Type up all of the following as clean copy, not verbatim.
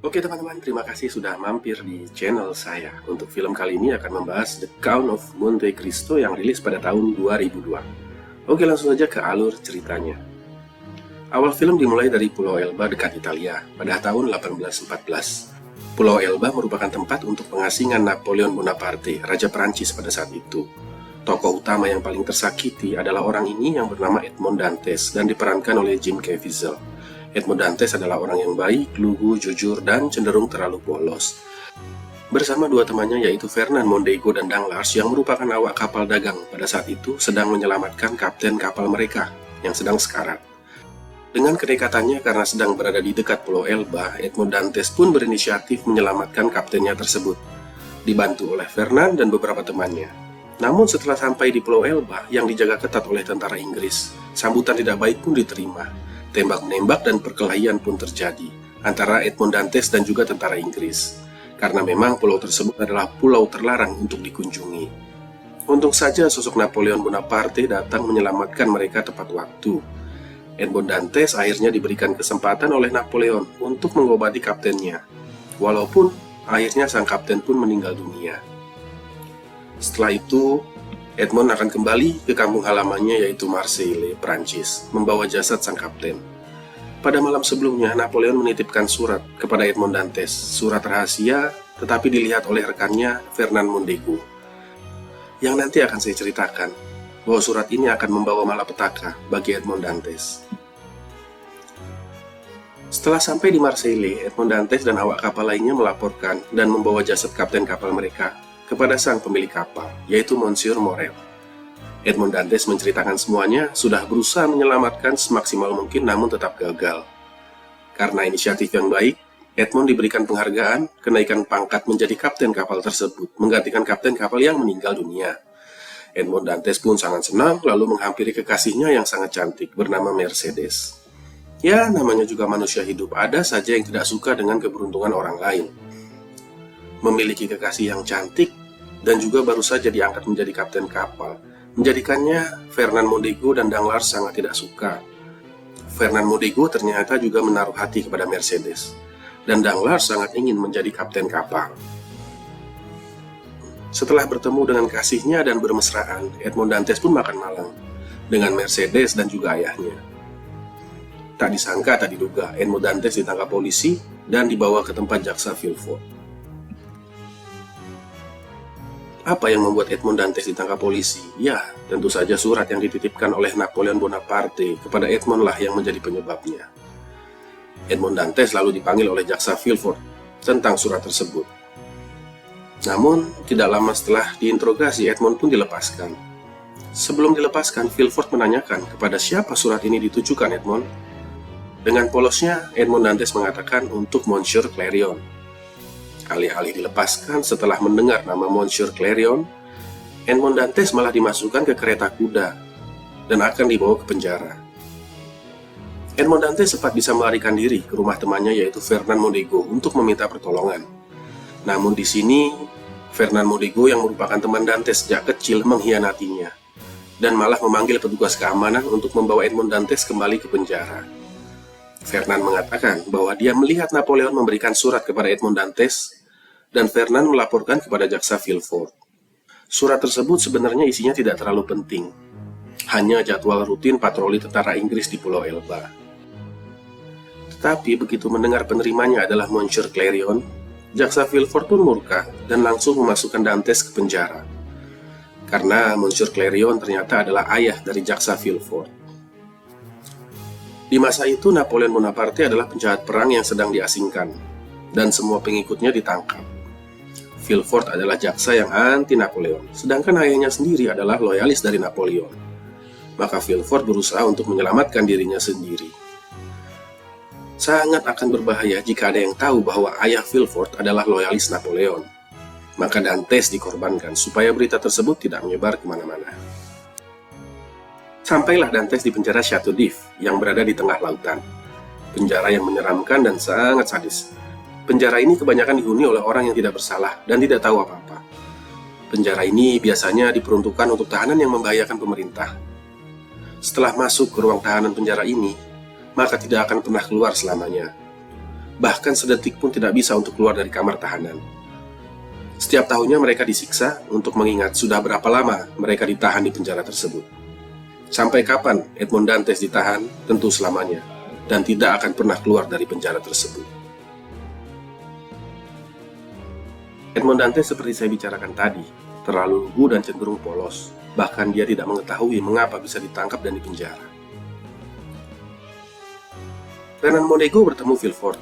Oke teman-teman, terima kasih sudah mampir di channel saya. Untuk film kali ini akan membahas The Count of Monte Cristo yang rilis pada tahun 2002. Oke, langsung saja ke alur ceritanya. Awal film dimulai dari Pulau Elba dekat Italia pada tahun 1814. Pulau Elba merupakan tempat untuk pengasingan Napoleon Bonaparte, Raja Perancis pada saat itu. Tokoh utama yang paling tersakiti adalah orang ini yang bernama Edmond Dantes dan diperankan oleh Jim Caviezel. Edmond Dantes adalah orang yang baik, lugu, jujur, dan cenderung terlalu polos. Bersama dua temannya yaitu Fernand Mondego dan Danglars yang merupakan awak kapal dagang pada saat itu sedang menyelamatkan kapten kapal mereka yang sedang sekarat. Dengan kedekatannya karena sedang berada di dekat Pulau Elba, Edmond Dantes pun berinisiatif menyelamatkan kaptennya tersebut, dibantu oleh Fernand dan beberapa temannya. Namun setelah sampai di Pulau Elba yang dijaga ketat oleh tentara Inggris, sambutan tidak baik pun diterima. Tembak-menembak dan perkelahian pun terjadi antara Edmond Dantes dan juga tentara Inggris, karena memang pulau tersebut adalah pulau terlarang untuk dikunjungi. Untung saja sosok Napoleon Bonaparte datang menyelamatkan mereka tepat waktu. Edmond Dantes akhirnya diberikan kesempatan oleh Napoleon untuk mengobati kaptennya, walaupun akhirnya sang kapten pun meninggal dunia. Setelah itu, Edmond akan kembali ke kampung halamannya yaitu Marseille, Prancis, membawa jasad sang kapten. Pada malam sebelumnya, Napoleon menitipkan surat kepada Edmond Dantes, surat rahasia tetapi dilihat oleh rekannya Fernand Mondego. Yang nanti akan saya ceritakan, bahwa surat ini akan membawa malapetaka bagi Edmond Dantes. Setelah sampai di Marseille, Edmond Dantes dan awak kapal lainnya melaporkan dan membawa jasad kapten kapal mereka kepada sang pemilik kapal, yaitu Monsieur Morel. Edmond Dantes menceritakan semuanya, sudah berusaha menyelamatkan semaksimal mungkin namun tetap gagal. Karena inisiatif yang baik, Edmond diberikan penghargaan, kenaikan pangkat menjadi kapten kapal tersebut, menggantikan kapten kapal yang meninggal dunia. Edmond Dantes pun sangat senang, lalu menghampiri kekasihnya yang sangat cantik, bernama Mercedes. Ya, namanya juga manusia hidup, ada saja yang tidak suka dengan keberuntungan orang lain. Memiliki kekasih yang cantik, dan juga baru saja diangkat menjadi kapten kapal, menjadikannya Fernand Mondego dan Danglars sangat tidak suka. Fernand Mondego ternyata juga menaruh hati kepada Mercedes, dan Danglars sangat ingin menjadi kapten kapal. Setelah bertemu dengan kasihnya dan bermesraan, Edmond Dantes pun makan malam dengan Mercedes dan juga ayahnya. Tak disangka, tak diduga, Edmond Dantes ditangkap polisi dan dibawa ke tempat jaksa Villefort. Apa yang membuat Edmond Dantes ditangkap polisi? Ya, tentu saja surat yang dititipkan oleh Napoleon Bonaparte kepada Edmond lah yang menjadi penyebabnya. Edmond Dantes lalu dipanggil oleh jaksa Villefort tentang surat tersebut. Namun, tidak lama setelah diinterogasi, Edmond pun dilepaskan. Sebelum dilepaskan, Villefort menanyakan kepada siapa surat ini ditujukan, Edmond. Dengan polosnya, Edmond Dantes mengatakan untuk Monsieur Clarion. Alih-alih dilepaskan setelah mendengar nama Monsieur Clarion, Edmond Dantes malah dimasukkan ke kereta kuda dan akan dibawa ke penjara. Edmond Dantes sempat bisa melarikan diri ke rumah temannya yaitu Fernand Mondego untuk meminta pertolongan. Namun di sini, Fernand Mondego yang merupakan teman Dantes sejak kecil mengkhianatinya dan malah memanggil petugas keamanan untuk membawa Edmond Dantes kembali ke penjara. Fernand mengatakan bahwa dia melihat Napoleon memberikan surat kepada Edmond Dantes dan Fernand melaporkan kepada jaksa Villefort. Surat tersebut sebenarnya isinya tidak terlalu penting, hanya jadwal rutin patroli tentara Inggris di Pulau Elba. Tetapi begitu mendengar penerimanya adalah Monsieur Clarion, jaksa Villefort pun murka dan langsung memasukkan Dantes ke penjara. Karena Monsieur Clarion ternyata adalah ayah dari jaksa Villefort. Di masa itu Napoleon Bonaparte adalah penjahat perang yang sedang diasingkan, dan semua pengikutnya ditangkap. Villefort adalah jaksa yang anti-Napoleon, sedangkan ayahnya sendiri adalah loyalis dari Napoleon. Maka Villefort berusaha untuk menyelamatkan dirinya sendiri. Sangat akan berbahaya jika ada yang tahu bahwa ayah Villefort adalah loyalis Napoleon. Maka Dantes dikorbankan supaya berita tersebut tidak menyebar kemana-mana. Sampailah Dantes di penjara Chateau d'If yang berada di tengah lautan. Penjara yang menyeramkan dan sangat sadis. Penjara ini kebanyakan dihuni oleh orang yang tidak bersalah dan tidak tahu apa-apa. Penjara ini biasanya diperuntukkan untuk tahanan yang membahayakan pemerintah. Setelah masuk ke ruang tahanan penjara ini, maka tidak akan pernah keluar selamanya. bahkan sedetik pun tidak bisa untuk keluar dari kamar tahanan. Setiap tahunnya mereka disiksa untuk mengingat sudah berapa lama mereka ditahan di penjara tersebut. Sampai kapan Edmond Dantes ditahan? Tentu selamanya, dan tidak akan pernah keluar dari penjara tersebut. Edmond Dantes seperti saya bicarakan tadi, terlalu lugu dan cenderung polos. Bahkan dia tidak mengetahui mengapa bisa ditangkap dan dipenjara. Fernand Mondego bertemu Villefort.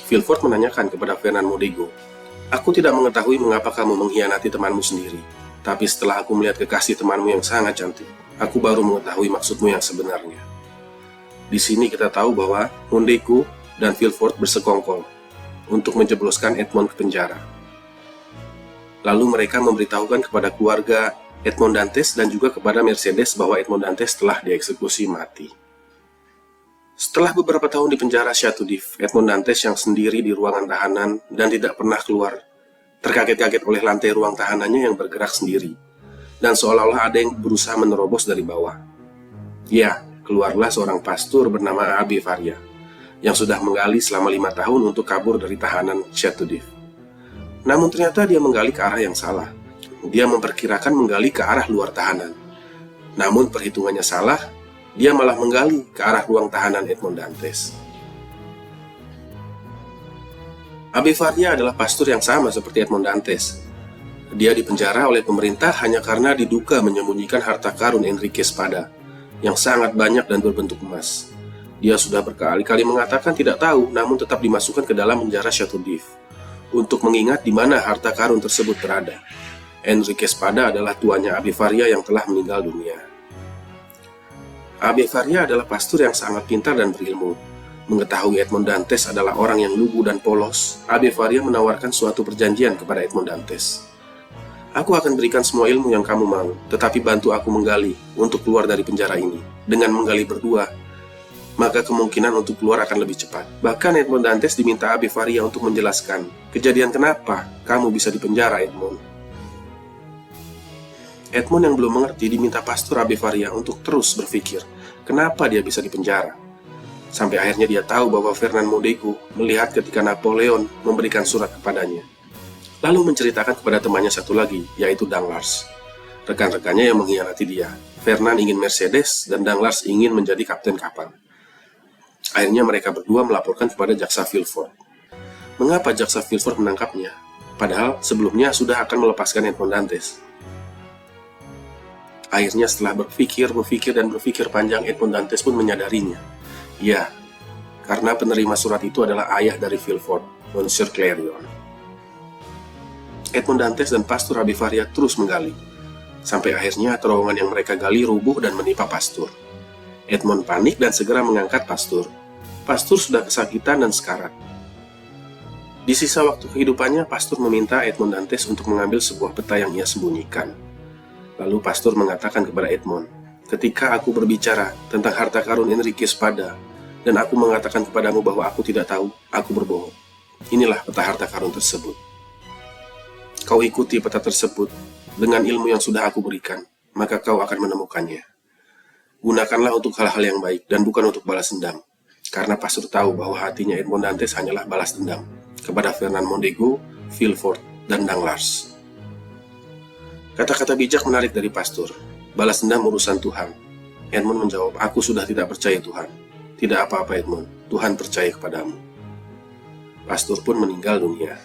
Villefort menanyakan kepada Fernand Mondego, "Aku tidak mengetahui mengapa kamu mengkhianati temanmu sendiri. Tapi setelah aku melihat kekasih temanmu yang sangat cantik, aku baru mengetahui maksudmu yang sebenarnya." Di sini kita tahu bahwa Mondego dan Villefort bersekongkol untuk menjebloskan Edmond ke penjara. Lalu mereka memberitahukan kepada keluarga Edmond Dantes dan juga kepada Mercedes bahwa Edmond Dantes telah dieksekusi mati. Setelah beberapa tahun di penjara Chateau d'If, Edmond Dantes yang sendiri di ruangan tahanan dan tidak pernah keluar, terkaget-kaget oleh lantai ruang tahanannya yang bergerak sendiri, dan seolah-olah ada yang berusaha menerobos dari bawah. Ya, keluarlah seorang pastor bernama Abbé Faria, yang sudah menggali selama 5 tahun untuk kabur dari tahanan Chateau d'If. Namun ternyata dia menggali ke arah yang salah. Dia memperkirakan menggali ke arah luar tahanan. Namun perhitungannya salah, dia malah menggali ke arah ruang tahanan Edmond Dantes. Abbé Faria adalah pastor yang sama seperti Edmond Dantes. Dia dipenjara oleh pemerintah hanya karena diduga menyembunyikan harta karun Enrique Espada yang sangat banyak dan berbentuk emas. Dia sudah berkali-kali mengatakan tidak tahu, namun tetap dimasukkan ke dalam penjara Chateau d'If untuk mengingat di mana harta karun tersebut berada. Enrique Espada adalah tuannya Abbé Faria yang telah meninggal dunia. Abbé Faria adalah pastor yang sangat pintar dan berilmu. Mengetahui Edmond Dantes adalah orang yang lugu dan polos, Abbé Faria menawarkan suatu perjanjian kepada Edmond Dantes. "Aku akan berikan semua ilmu yang kamu mau, tetapi bantu aku menggali untuk keluar dari penjara ini. Dengan menggali berdua, maka kemungkinan untuk keluar akan lebih cepat." Bahkan Edmond Dantes diminta Abbé Faria untuk menjelaskan kejadian kenapa kamu bisa dipenjara, Edmond. Edmond yang belum mengerti diminta pastor Abbé Faria untuk terus berpikir kenapa dia bisa dipenjara. Sampai akhirnya dia tahu bahwa Fernand Mondego melihat ketika Napoleon memberikan surat kepadanya. Lalu menceritakan kepada temannya satu lagi, yaitu Danglars. Rekan-rekannya yang mengkhianati dia. Fernand ingin Mercedes dan Danglars ingin menjadi kapten kapal. Akhirnya mereka berdua melaporkan kepada jaksa Villefort. Mengapa jaksa Villefort menangkapnya? Padahal sebelumnya sudah akan melepaskan Edmond Dantes. Akhirnya setelah berpikir panjang, Edmond Dantes pun menyadarinya. Ya, karena penerima surat itu adalah ayah dari Villefort, Monsieur Clerion. Edmond Dantes dan pastor Abbé Faria terus menggali, sampai akhirnya terowongan yang mereka gali rubuh dan menimpa pastor. Edmond panik dan segera mengangkat pastor. Pastor sudah kesakitan dan sekarat. Di sisa waktu kehidupannya, pastor meminta Edmond Dantes untuk mengambil sebuah peta yang ia sembunyikan. Lalu pastor mengatakan kepada Edmond, "Ketika aku berbicara tentang harta karun Enrique Espada, dan aku mengatakan kepadamu bahwa aku tidak tahu, aku berbohong. Inilah peta harta karun tersebut. Kau ikuti peta tersebut dengan ilmu yang sudah aku berikan, maka kau akan menemukannya. Gunakanlah untuk hal-hal yang baik dan bukan untuk balas dendam." Karena pastor tahu bahwa hatinya Edmond Dantes hanyalah balas dendam kepada Fernand Mondego, Villefort, dan Danglars. Kata-kata bijak menarik dari pastor. "Balas dendam urusan Tuhan." Edmond menjawab, "Aku sudah tidak percaya Tuhan." "Tidak apa-apa Edmond, Tuhan percaya kepadamu." Pastor pun meninggal dunia.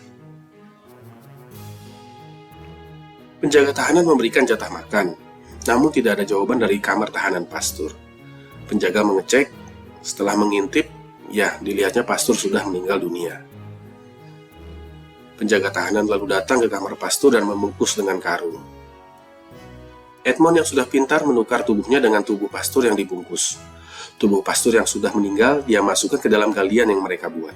Penjaga tahanan memberikan jatah makan, namun tidak ada jawaban dari kamar tahanan pastor. Penjaga mengecek, setelah mengintip, ya dilihatnya pastor sudah meninggal dunia. Penjaga tahanan lalu datang ke kamar pastor dan membungkus dengan karung. Edmond yang sudah pintar menukar tubuhnya dengan tubuh pastor yang dibungkus. Tubuh pastor yang sudah meninggal dia masukkan ke dalam galian yang mereka buat.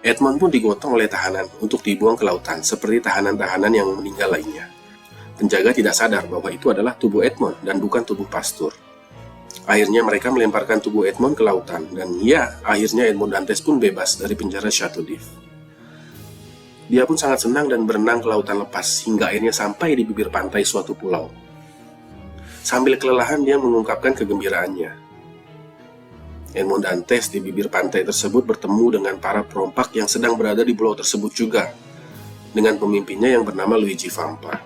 Edmond pun digotong oleh tahanan untuk dibuang ke lautan seperti tahanan-tahanan yang meninggal lainnya. Penjaga tidak sadar bahwa itu adalah tubuh Edmond dan bukan tubuh pastor. Akhirnya mereka melemparkan tubuh Edmond ke lautan dan ya, akhirnya Edmond Dantes pun bebas dari penjara Chateau d'If. Dia pun sangat senang dan berenang ke lautan lepas hingga akhirnya sampai di bibir pantai suatu pulau. Sambil kelelahan dia mengungkapkan kegembiraannya. Edmond Dantes di bibir pantai tersebut bertemu dengan para perompak yang sedang berada di pulau tersebut juga, dengan pemimpinnya yang bernama Luigi Vampa.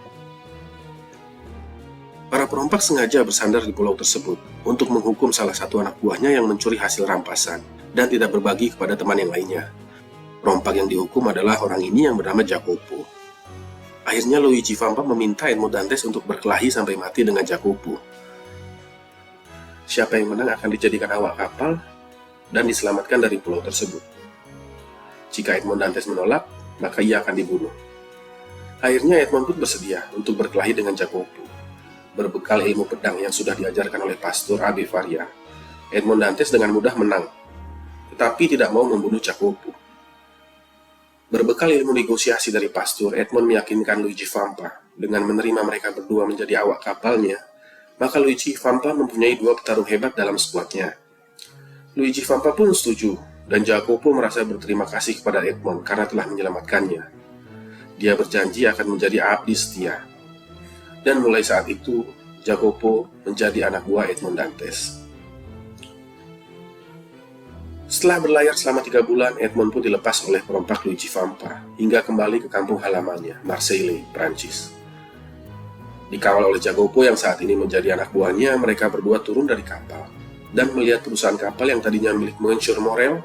Para perompak sengaja bersandar di pulau tersebut untuk menghukum salah satu anak buahnya yang mencuri hasil rampasan dan tidak berbagi kepada teman yang lainnya. Perompak yang dihukum adalah orang ini yang bernama Jacopo. Akhirnya Luigi Vampa meminta Edmond Dantes untuk berkelahi sampai mati dengan Jacopo. Siapa yang menang akan dijadikan awak kapal dan diselamatkan dari pulau tersebut. Jika Edmond Dantes menolak, maka ia akan dibunuh. Akhirnya Edmond pun bersedia untuk berkelahi dengan Jacopo. Berbekal ilmu pedang yang sudah diajarkan oleh Pastor Abbe Faria, Edmond Dantes dengan mudah menang, tetapi tidak mau membunuh Jacopo. Berbekal ilmu negosiasi dari Pastor, Edmond meyakinkan Luigi Vampa dengan menerima mereka berdua menjadi awak kapalnya, maka Luigi Vampa mempunyai dua petarung hebat dalam skuadnya. Luigi Vampa pun setuju, dan Jacopo merasa berterima kasih kepada Edmond karena telah menyelamatkannya. Dia berjanji akan menjadi abdi setia. Dan mulai saat itu, Jacopo menjadi anak buah Edmond Dantes. Setelah berlayar selama 3 bulan, Edmond pun dilepas oleh perompak Luigi Vampa hingga kembali ke kampung halamannya, Marseille, Prancis. Dikawal oleh Jacopo yang saat ini menjadi anak buahnya, mereka berdua turun dari kapal dan melihat perusahaan kapal yang tadinya milik Monsieur Morel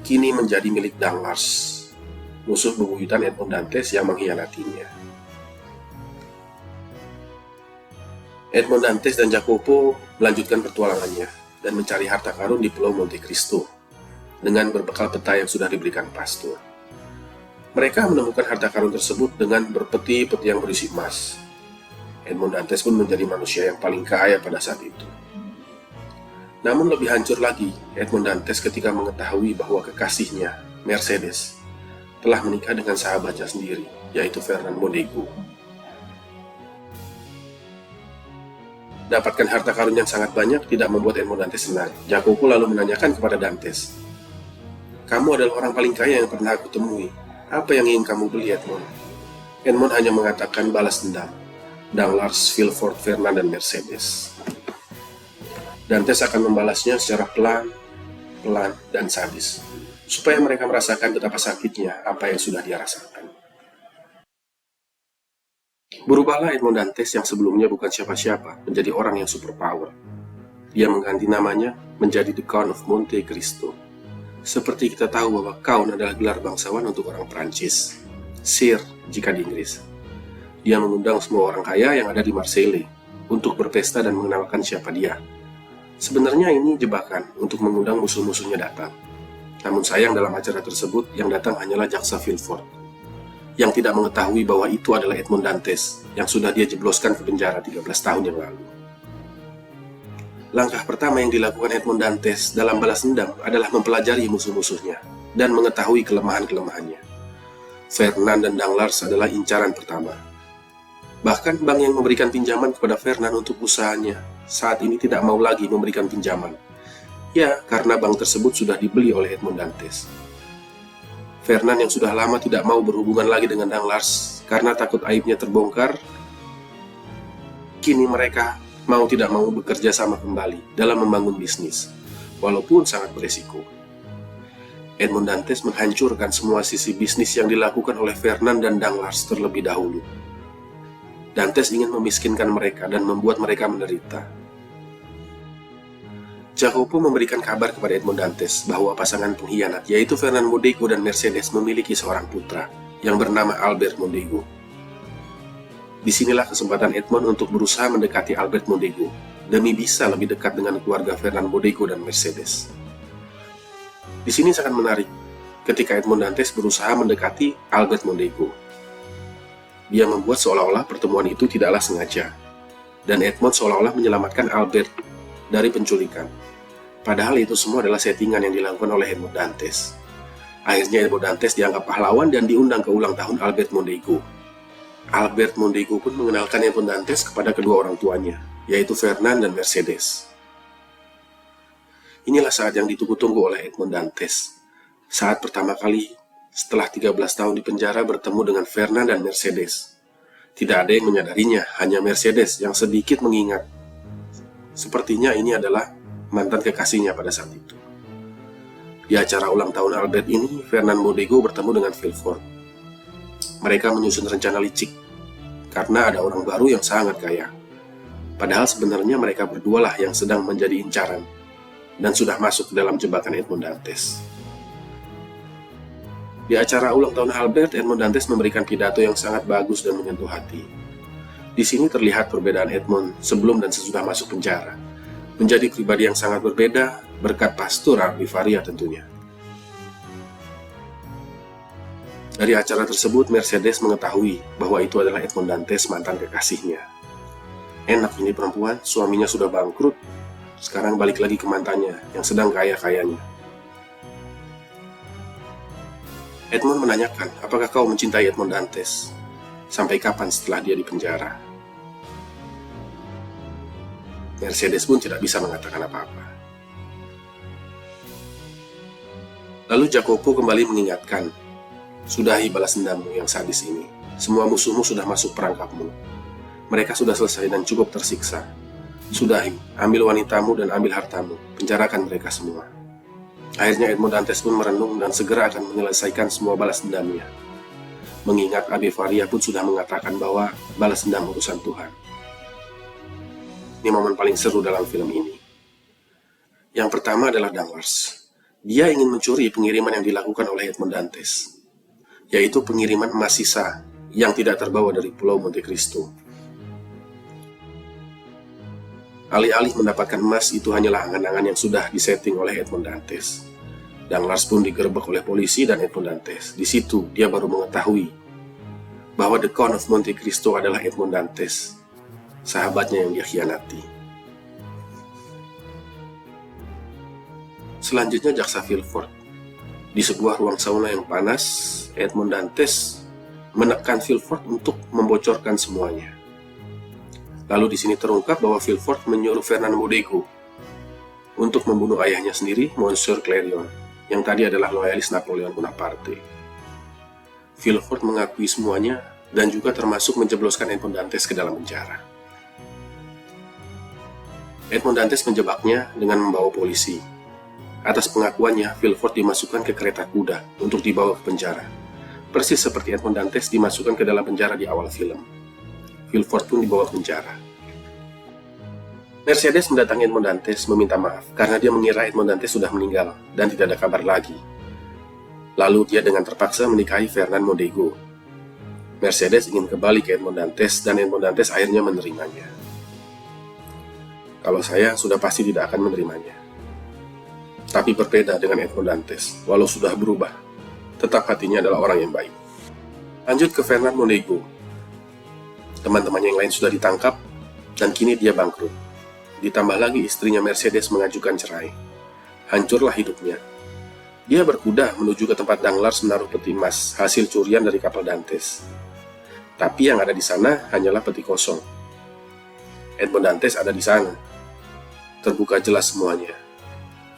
kini menjadi milik Danglars, musuh bebuyutan Edmond Dantes yang mengkhianatinya. Edmond Dantes dan Jacopo melanjutkan petualangannya dan mencari harta karun di Pulau Monte Cristo dengan berbekal peta yang sudah diberikan Pastor. Mereka menemukan harta karun tersebut dengan berpeti-peti yang berisi emas. Edmond Dantes pun menjadi manusia yang paling kaya pada saat itu. Namun lebih hancur lagi, Edmond Dantes ketika mengetahui bahwa kekasihnya, Mercedes, telah menikah dengan sahabatnya sendiri, yaitu Fernand Mondego. Dapatkan harta karun yang sangat banyak tidak membuat Edmond Dantes senang. Jacopo lalu menanyakan kepada Dantes, "Kamu adalah orang paling kaya yang pernah aku temui. Apa yang ingin kamu beli, Edmond?" Edmond hanya mengatakan balas dendam. Danglars, Villefort, Fernand, dan Mercedes. Dantes akan membalasnya secara pelan, dan sadis, supaya mereka merasakan betapa sakitnya apa yang sudah dia rasakan. Berubahlah Edmond Dantes yang sebelumnya bukan siapa-siapa menjadi orang yang superpower. Dia mengganti namanya menjadi The Count of Monte Cristo. Seperti kita tahu bahwa Count adalah gelar bangsawan untuk orang Prancis, Sir jika di Inggris. Dia mengundang semua orang kaya yang ada di Marseille untuk berpesta dan mengenalkan siapa dia. Sebenarnya ini jebakan untuk mengundang musuh-musuhnya datang. Namun sayang dalam acara tersebut yang datang hanyalah jaksa Villefort, yang tidak mengetahui bahwa itu adalah Edmond Dantes yang sudah dia jebloskan ke penjara 13 tahun yang lalu. Langkah pertama yang dilakukan Edmond Dantes dalam balas dendam adalah mempelajari musuh-musuhnya dan mengetahui kelemahan-kelemahannya. Fernand dan Danglars adalah incaran pertama. Bahkan bank yang memberikan pinjaman kepada Fernand untuk usahanya saat ini tidak mau lagi memberikan pinjaman. Ya, karena bank tersebut sudah dibeli oleh Edmond Dantes. Fernand yang sudah lama tidak mau berhubungan lagi dengan Danglars karena takut aibnya terbongkar, kini mereka mau tidak mau bekerja sama kembali dalam membangun bisnis, walaupun sangat beresiko. Edmond Dantes menghancurkan semua sisi bisnis yang dilakukan oleh Fernand dan Danglars terlebih dahulu. Dantes ingin memiskinkan mereka dan membuat mereka menderita. Jacopo memberikan kabar kepada Edmond Dantes bahwa pasangan pengkhianat yaitu Fernand Mondego dan Mercedes memiliki seorang putra yang bernama Albert Mondego. Disinilah kesempatan Edmond untuk berusaha mendekati Albert Mondego demi bisa lebih dekat dengan keluarga Fernand Mondego dan Mercedes. Di sini sangat menarik ketika Edmond Dantes berusaha mendekati Albert Mondego. Dia membuat seolah-olah pertemuan itu tidaklah sengaja, dan Edmond seolah-olah menyelamatkan Albert dari penculikan. Padahal itu semua adalah settingan yang dilakukan oleh Edmond Dantes. Akhirnya Edmond Dantes dianggap pahlawan dan diundang ke ulang tahun Albert Mondego. Albert Mondego pun mengenalkan Edmond Dantes kepada kedua orang tuanya, yaitu Fernand dan Mercedes. Inilah saat yang ditunggu-tunggu oleh Edmond Dantes. Saat pertama kali setelah 13 tahun di penjara bertemu dengan Fernand dan Mercedes. Tidak ada yang menyadarinya, hanya Mercedes yang sedikit mengingat. Sepertinya ini adalah mantan kekasihnya pada saat itu. Di acara ulang tahun Albert ini, Fernand Mondego bertemu dengan Villefort. Mereka menyusun rencana licik, karena ada orang baru yang sangat kaya. Padahal sebenarnya mereka berdualah yang sedang menjadi incaran, dan sudah masuk ke dalam jebakan Edmond Dantes. Di acara ulang tahun Albert, Edmond Dantes memberikan pidato yang sangat bagus dan menyentuh hati. Di sini terlihat perbedaan Edmond sebelum dan sesudah masuk penjara. Menjadi pribadi yang sangat berbeda berkat Pastor Abi Faria tentunya. Dari acara tersebut, Mercedes mengetahui bahwa itu adalah Edmond Dantes, mantan kekasihnya. Enak ini perempuan, suaminya sudah bangkrut, sekarang balik lagi ke mantannya yang sedang kaya-kayanya. Edmond menanyakan, apakah kau mencintai Edmond Dantes? Sampai kapan setelah dia di penjara? Mercedes pun tidak bisa mengatakan apa-apa. Lalu Jacopo kembali mengingatkan, sudahi balas dendammu yang sadis ini. Semua musuhmu sudah masuk perangkapmu. Mereka sudah selesai dan cukup tersiksa. Sudahi, ambil wanitamu dan ambil hartamu. Penjarakan mereka semua. Akhirnya Edmond Dantes pun merenung dan segera akan menyelesaikan semua balas dendamnya. Mengingat Abi Faria pun sudah mengatakan bahwa balas dendam urusan Tuhan. Ini momen paling seru dalam film ini. Yang pertama adalah Danglars. Dia ingin mencuri pengiriman yang dilakukan oleh Edmond Dantes, yaitu pengiriman emas sisa yang tidak terbawa dari Pulau Monte Cristo. Alih-alih mendapatkan emas, itu hanyalah angan-angan yang sudah disetting oleh Edmond Dantes. Danglars pun digerebek oleh polisi dan Edmond Dantes. Di situ dia baru mengetahui bahwa The Count of Monte Cristo adalah Edmond Dantes, sahabatnya yang dia khianati. Selanjutnya jaksa Villefort. Di sebuah ruang sauna yang panas, Edmond Dantes menekan Villefort untuk membocorkan semuanya. Lalu di sini terungkap bahwa Villefort menyuruh Fernand Mondego untuk membunuh ayahnya sendiri, Monsieur Clerion, yang tadi adalah loyalis Napoleon Bonaparte. Villefort mengakui semuanya dan juga termasuk menjebloskan Edmond Dantes ke dalam penjara. Edmond Dantes menjebaknya dengan membawa polisi. Atas pengakuannya, Villefort dimasukkan ke kereta kuda untuk dibawa ke penjara. Persis seperti Edmond Dantes dimasukkan ke dalam penjara di awal film. Villefort pun dibawa ke penjara. Mercedes mendatangi Edmond Dantes meminta maaf karena dia mengira Edmond Dantes sudah meninggal dan tidak ada kabar lagi. Lalu dia dengan terpaksa menikahi Fernand Mondego. Mercedes ingin kembali ke Edmond Dantes dan Edmond Dantes akhirnya menerimanya. Kalau saya sudah pasti tidak akan menerimanya. Tapi berbeda dengan Edmond Dantes, walau sudah berubah, tetap hatinya adalah orang yang baik. Lanjut ke Fernand Mondego. Teman-temannya yang lain sudah ditangkap, dan kini dia bangkrut. Ditambah lagi istrinya Mercedes mengajukan cerai. Hancurlah hidupnya. Dia berkuda menuju ke tempat Danglars menaruh peti emas hasil curian dari kapal Dantes. Tapi yang ada di sana hanyalah peti kosong. Edmond Dantes ada di sana. Terbuka jelas semuanya.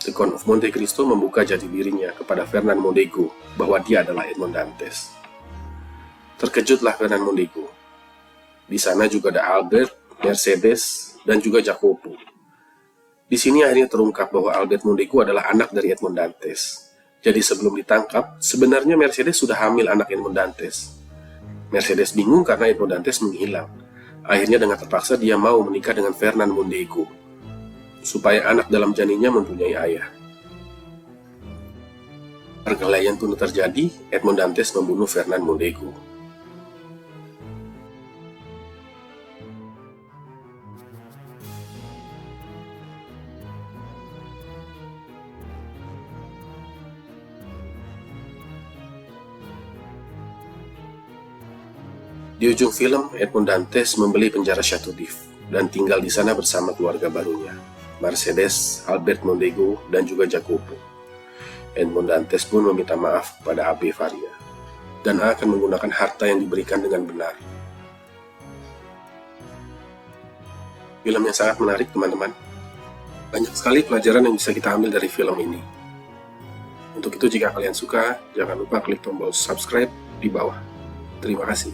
The Count of Monte Cristo membuka jati dirinya kepada Fernand Mondego bahwa dia adalah Edmond Dantes. Terkejutlah Fernand Mondego. Di sana juga ada Albert, Mercedes, dan juga Jacopo. Di sini akhirnya terungkap bahwa Albert Mondego adalah anak dari Edmond Dantes. Jadi sebelum ditangkap, sebenarnya Mercedes sudah hamil anak Edmond Dantes. Mercedes bingung karena Edmond Dantes menghilang. Akhirnya dengan terpaksa dia mau menikah dengan Fernand Mondego, supaya anak dalam janinnya mempunyai ayah. Perkelahian pun terjadi, Edmond Dantes membunuh Fernand Mondego. Di ujung film, Edmond Dantes membeli penjara Chateau d'If dan tinggal di sana bersama keluarga barunya, Mercedes, Albert Mondego, dan juga Jacopo. Edmond Dantes pun meminta maaf kepada Abi Faria dan akan menggunakan harta yang diberikan dengan benar. Film yang sangat menarik, teman-teman. Banyak sekali pelajaran yang bisa kita ambil dari film ini. Untuk itu, jika kalian suka, jangan lupa klik tombol subscribe di bawah. Terima kasih.